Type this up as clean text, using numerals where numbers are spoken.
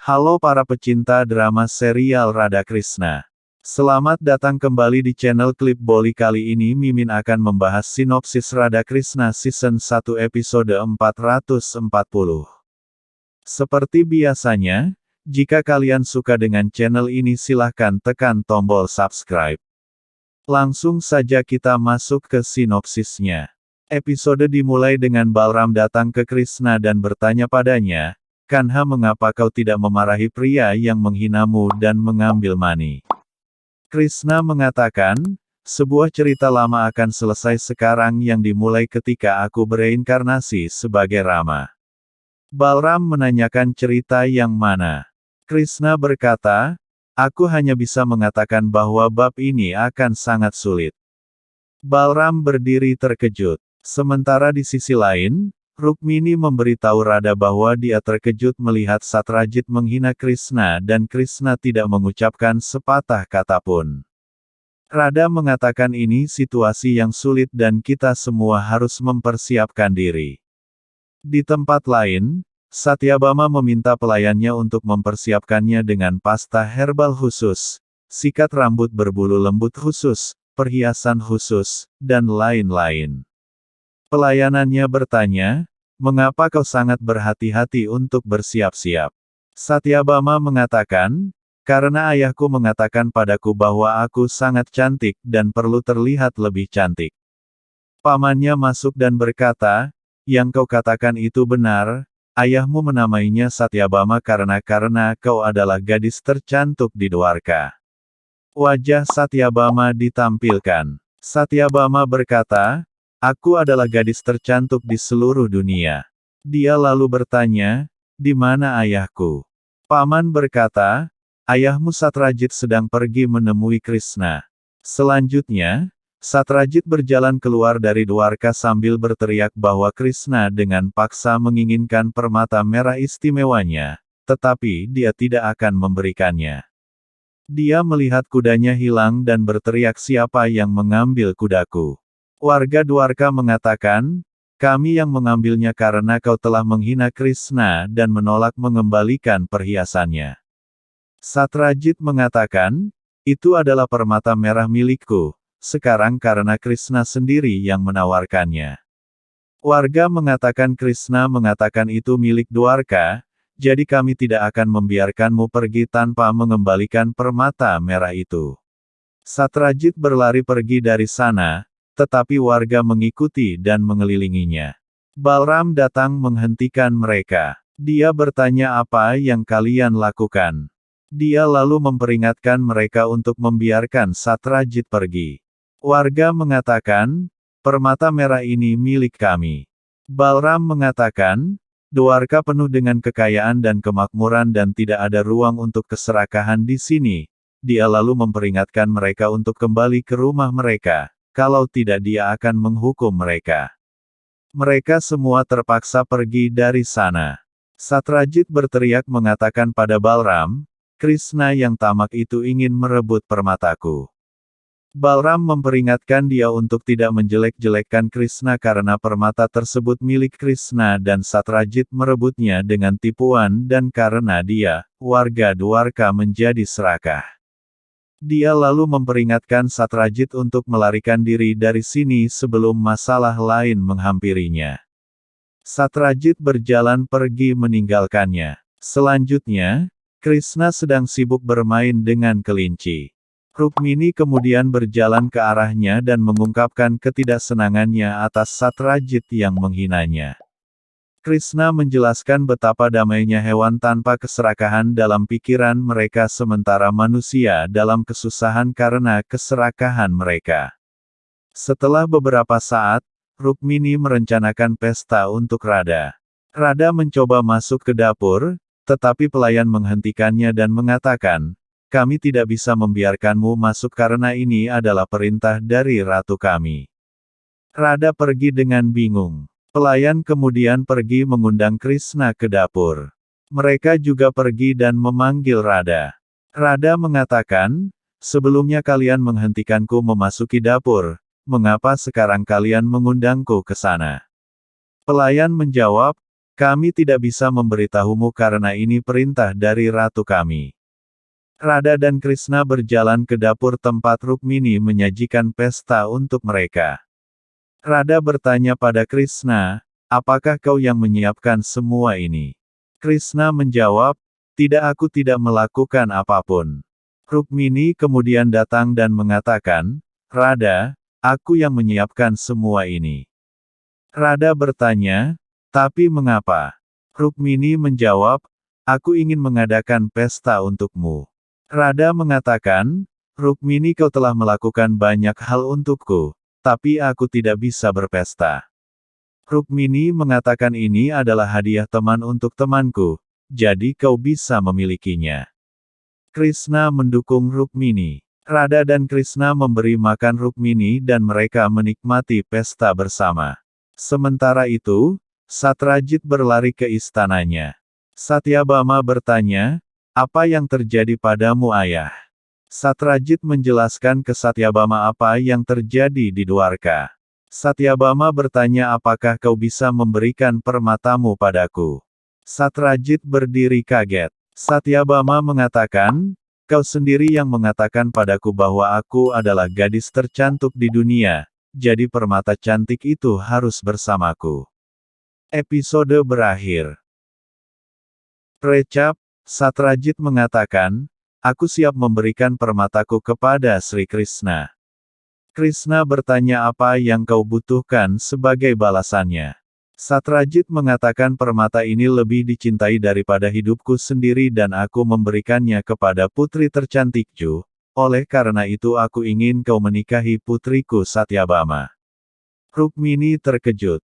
Halo para pecinta drama serial Radha Krishna. Selamat datang kembali di channel Klip Boli. Kali ini Mimin akan membahas sinopsis Radha Krishna Season 1 episode 440. Seperti biasanya, jika kalian suka dengan channel ini silahkan tekan tombol subscribe. Langsung saja kita masuk ke sinopsisnya. Episode dimulai dengan Balram datang ke Krishna dan bertanya padanya, "Kanha, mengapa kau tidak memarahi pria yang menghinamu dan mengambil mani?" Krishna mengatakan, "Sebuah cerita lama akan selesai sekarang yang dimulai ketika aku bereinkarnasi sebagai Rama." Balram menanyakan cerita yang mana. Krishna berkata, "Aku hanya bisa mengatakan bahwa bab ini akan sangat sulit." Balram berdiri terkejut. Sementara di sisi lain, Rukmini memberitahu Radha bahwa dia terkejut melihat Satyajit menghina Krishna dan Krishna tidak mengucapkan sepatah kata pun. Radha mengatakan ini situasi yang sulit dan kita semua harus mempersiapkan diri. Di tempat lain, Satyabama meminta pelayannya untuk mempersiapkannya dengan pasta herbal khusus, sikat rambut berbulu lembut khusus, perhiasan khusus, dan lain-lain. Pelayanannya bertanya, "Mengapa kau sangat berhati-hati untuk bersiap-siap?" Satyabama mengatakan, "Karena ayahku mengatakan padaku bahwa aku sangat cantik dan perlu terlihat lebih cantik." Pamannya masuk dan berkata, "Yang kau katakan itu benar, ayahmu menamainya Satyabama karena kau adalah gadis tercantik di Dwarka." Wajah Satyabama ditampilkan. Satyabama berkata, "Aku adalah gadis tercantik di seluruh dunia." Dia lalu bertanya, "Di mana ayahku?" Paman berkata, "Ayahmu Satyajit sedang pergi menemui Krishna." Selanjutnya, Satyajit berjalan keluar dari Dwarka sambil berteriak bahwa Krishna dengan paksa menginginkan permata merah istimewanya, tetapi dia tidak akan memberikannya. Dia melihat kudanya hilang dan berteriak, "Siapa yang mengambil kudaku?" Warga Dwarka mengatakan, "Kami yang mengambilnya karena kau telah menghina Krishna dan menolak mengembalikan perhiasannya." Satyajit mengatakan, "Itu adalah permata merah milikku, sekarang karena Krishna sendiri yang menawarkannya." Warga mengatakan Krishna mengatakan itu milik Dwarka, jadi kami tidak akan membiarkanmu pergi tanpa mengembalikan permata merah itu. Satyajit berlari pergi dari sana, tetapi warga mengikuti dan mengelilinginya. Balram datang menghentikan mereka. Dia bertanya, "Apa yang kalian lakukan?" Dia lalu memperingatkan mereka untuk membiarkan Satyajit pergi. Warga mengatakan, "Permata merah ini milik kami." Balram mengatakan, "Dwarka penuh dengan kekayaan dan kemakmuran dan tidak ada ruang untuk keserakahan di sini." Dia lalu memperingatkan mereka untuk kembali ke rumah mereka. Kalau tidak dia akan menghukum mereka. Mereka semua terpaksa pergi dari sana. Satyajit berteriak mengatakan pada Balram, "Krishna yang tamak itu ingin merebut permataku." Balram memperingatkan dia untuk tidak menjelek-jelekkan Krishna karena permata tersebut milik Krishna dan Satyajit merebutnya dengan tipuan dan karena dia, warga Dwarka menjadi serakah. Dia lalu memperingatkan Satyajit untuk melarikan diri dari sini sebelum masalah lain menghampirinya. Satyajit berjalan pergi meninggalkannya. Selanjutnya, Krishna sedang sibuk bermain dengan kelinci. Rukmini kemudian berjalan ke arahnya dan mengungkapkan ketidaksenangannya atas Satyajit yang menghinanya. Krishna menjelaskan betapa damainya hewan tanpa keserakahan dalam pikiran mereka sementara manusia dalam kesusahan karena keserakahan mereka. Setelah beberapa saat, Rukmini merencanakan pesta untuk Radha. Radha mencoba masuk ke dapur, tetapi pelayan menghentikannya dan mengatakan, "Kami tidak bisa membiarkanmu masuk karena ini adalah perintah dari ratu kami." Radha pergi dengan bingung. Pelayan kemudian pergi mengundang Krishna ke dapur. Mereka juga pergi dan memanggil Radha. Radha mengatakan, "Sebelumnya kalian menghentikanku memasuki dapur, mengapa sekarang kalian mengundangku ke sana?" Pelayan menjawab, Kami tidak bisa memberitahumu karena ini perintah dari ratu kami. Radha dan Krishna berjalan ke dapur tempat Rukmini menyajikan pesta untuk mereka. Radha bertanya pada Krishna, apakah kau yang menyiapkan semua ini? Krishna menjawab, tidak, aku tidak melakukan apapun. Rukmini kemudian datang dan mengatakan, Radha, aku yang menyiapkan semua ini. Radha bertanya, tapi mengapa? Rukmini menjawab, aku ingin mengadakan pesta untukmu. Radha mengatakan, Rukmini, kau telah melakukan banyak hal untukku, tapi aku tidak bisa berpesta. Rukmini mengatakan ini adalah hadiah teman untuk temanku, jadi kau bisa memilikinya. Krishna mendukung Rukmini. Radha dan Krishna memberi makan Rukmini dan mereka menikmati pesta bersama. Sementara itu, Satyajit berlari ke istananya. Satyabhama bertanya, apa yang terjadi padamu ayah? Satyajit menjelaskan ke Satyabhama apa yang terjadi di Dwarka. Satyabhama bertanya, apakah kau bisa memberikan permatamu padaku? Satyajit berdiri kaget. Satyabhama mengatakan, kau sendiri yang mengatakan padaku bahwa aku adalah gadis tercantik di dunia, jadi permata cantik itu harus bersamaku. Episode berakhir. Recap, Satyajit mengatakan, aku siap memberikan permataku kepada Sri Krishna. Krishna bertanya apa yang kau butuhkan sebagai balasannya. Satyajit mengatakan permata ini lebih dicintai daripada hidupku sendiri dan aku memberikannya kepada putri tercantikku, oleh karena itu aku ingin kau menikahi putriku Satyabhama. Rukmini terkejut.